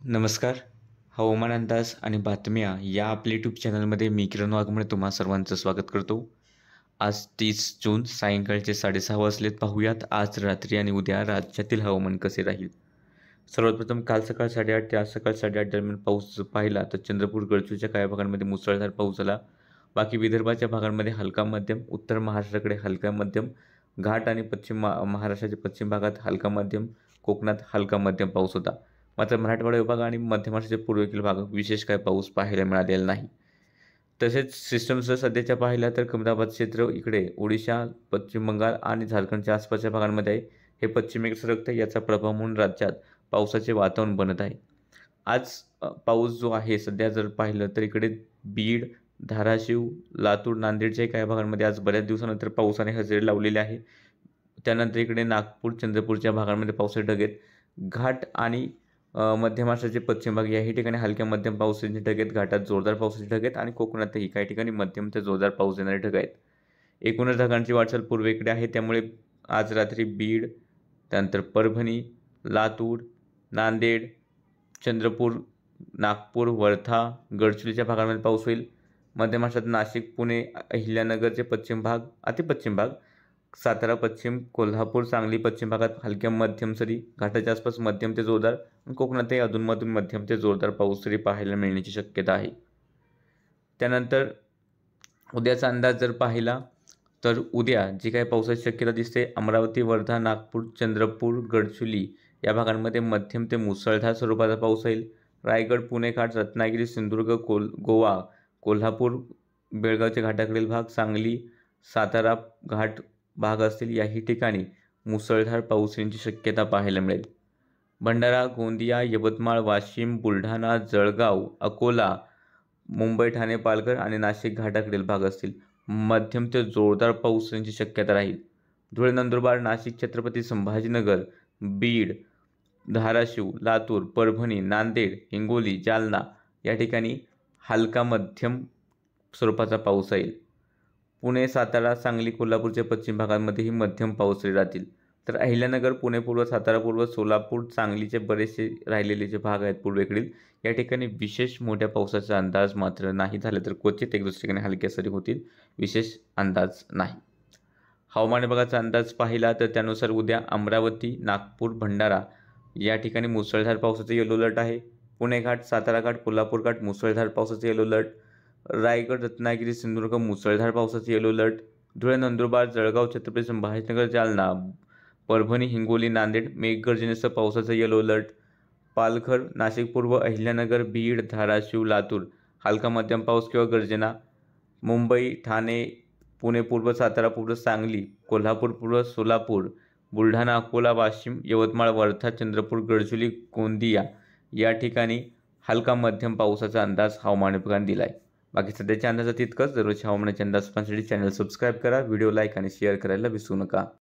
नमस्कार. हवामान अंदाज आणि बातम्या या आपल्या यूट्यूब चॅनलमध्ये मी किरण वाघमोडे तुम्हा सर्वांचं स्वागत करतो. आज 30 जून सायंकाळचे 6:30 वाजलेत. पाहूयात आज रात्री आणि उद्या राज्यातील हवामान कसे राहील. सर्वात प्रथम काल सकाळ 8:30 ते आज सकाळ 8:30 दरम्यान पाऊस पाहिला तर चंद्रपूर, गडचिरोलीच्या काही भागांमध्ये मुसळधार पाऊस झाला. बाकी विदर्भाच्या भागांमध्ये हलका मध्यम, उत्तर महाराष्ट्राकडे हलका मध्यम, घाट आणि पश्चिम महाराष्ट्राच्या पश्चिम भागात हलका मध्यम, कोकणात हलका मध्यम पाऊस होता. मात्र मराठवाडा विभाग आणि मध्य महाराष्ट्राच्या पूर्वेकडील भागात विशेष काय पाऊस पाहायला मिळालेला नाही. तसेच सिस्टमचं सध्याच्या पाहिलं तर कमराबाद क्षेत्र इकडे ओडिशा, पश्चिम बंगाल आणि झारखंडच्या आसपासच्या भागांमध्ये आहे. हे पश्चिमेकडे सरकतं, याचा प्रभाव म्हणून राज्यात पावसाचे वातावरण बनत आहे. आज पाऊस जो आहे सध्या जर पाहिलं तर इकडे बीड, धाराशिव, लातूर, नांदेडच्या काही भागांमध्ये आज बऱ्याच दिवसानंतर पावसाने हजेरी लावलेली आहे. त्यानंतर इकडे नागपूर, चंद्रपूरच्या भागांमध्ये पावसाचे ढग आहेत. घाट आणि मध्य महाराष्ट्राचे पश्चिम भाग याही ठिकाणी हलक्या मध्यम पावसाचे ढग आहेत. घाटात जोरदार पावसाचे ढग आहेत आणि कोकणातही काही ठिकाणी मध्यम ते जोरदार पाऊस देणारे ढग आहेत. एकूणच ढगांची वाटचाल पूर्वेकडे आहे, त्यामुळे आज रात्री बीड, त्यानंतर परभणी, लातूर, नांदेड, चंद्रपूर, नागपूर, वर्धा, गडचिरोलीच्या भागांमध्ये पाऊस होईल. मध्य महाराष्ट्रात नाशिक, पुणे, अहिल्यानगरचे पश्चिम भाग, अतिपश्चिम भाग, सातारा पश्चिम, कोल्हापूर, सांगली पश्चिम भागात हलक्या मध्यम सरी, घाटाच्या आसपास मध्यम ते जोरदार, कोकणातही अधूनमधून मध्यम ते जोरदार पाऊस तरी पाहायला मिळण्याची शक्यता आहे. त्यानंतर उद्याचा अंदाज जर पाहिला तर उद्या जी काही पावसाची शक्यता दिसते, अमरावती, वर्धा, नागपूर, चंद्रपूर, गडचिरोली या भागांमध्ये मध्यम ते मुसळधार स्वरूपाचा पाऊस होईल. रायगड, पुणे घाट, रत्नागिरी, सिंधुदुर्ग, गोवा, कोल्हापूर, बेळगावच्या घाटाकडील भाग, सांगली, सातारा घाट भाग असतील याही ठिकाणी मुसळधार पाऊस येण्याची शक्यता पाहायला मिळेल. भंडारा, गोंदिया, यवतमाळ, वाशिम, बुलढाणा, जळगाव, अकोला, मुंबई, ठाणे, पालघर आणि नाशिक घाटाकडील भाग असतील मध्यम ते जोरदार पाऊस येण्याची शक्यता राहील. धुळे, नंदुरबार, नाशिक, छत्रपती संभाजीनगर, बीड, धाराशिव, लातूर, परभणी, नांदेड, हिंगोली, जालना या ठिकाणी हलका मध्यम स्वरूपाचा पाऊस येईल. पुणे, सातारा, सांगली, कोल्हापूरच्या पश्चिम भागांमध्येही मध्यम पाऊस राहतील. तर अहिल्यानगर, पुणे पूर्व, सातारा पूर्व, सोलापूर, सांगलीचे बरेचसे राहिलेले जे भाग आहेत पूर्वेकडील या ठिकाणी विशेष मोठ्या पावसाचा अंदाज मात्र नाही झाला, तर क्वचित एक दुसऱ्या ठिकाणी हलक्या सरी होतील, विशेष अंदाज नाही. हवामान विभागाचा अंदाज पाहिला तर त्यानुसार उद्या अमरावती, नागपूर, भंडारा या ठिकाणी मुसळधार पावसाचं येलो अलर्ट आहे. पुणे घाट, सातारा घाट, कोल्हापूर घाट मुसळधार पावसाचं येलो अलर्ट. रायगड, रत्नागिरी, सिंधुदुर्ग मुसळधार पावसाचे येलो अलर्ट. धुळे, नंदुरबार, जळगाव, छत्रपती संभाजीनगर, जालना, परभणी, हिंगोली, नांदेड मेघगर्जनेसह पावसाचा येलो अलर्ट. पालघर, नाशिक पूर्व, अहिल्यानगर, बीड, धाराशिव, लातूर हलका मध्यम पाऊस किंवा गर्जना. मुंबई, ठाणे, पुणे पूर्व, सातारा पूर्व, सांगली, कोल्हापूर पूर्व, सोलापूर, बुलढाणा, अकोला, वाशिम, यवतमाळ, वर्धा, चंद्रपूर, गडचिरोली, गोंदिया या ठिकाणी हलका मध्यम पावसाचा अंदाज हवामान विभागाने दिला आहे. बाकी सध्याच्या अंदाजात इतकंच. दररोजच्या हवामानाचे अंदाज पाहण्यासाठी चॅनल सबस्क्राईब करा, व्हिडिओ लाईक आणि शेअर करायला विसरू नका.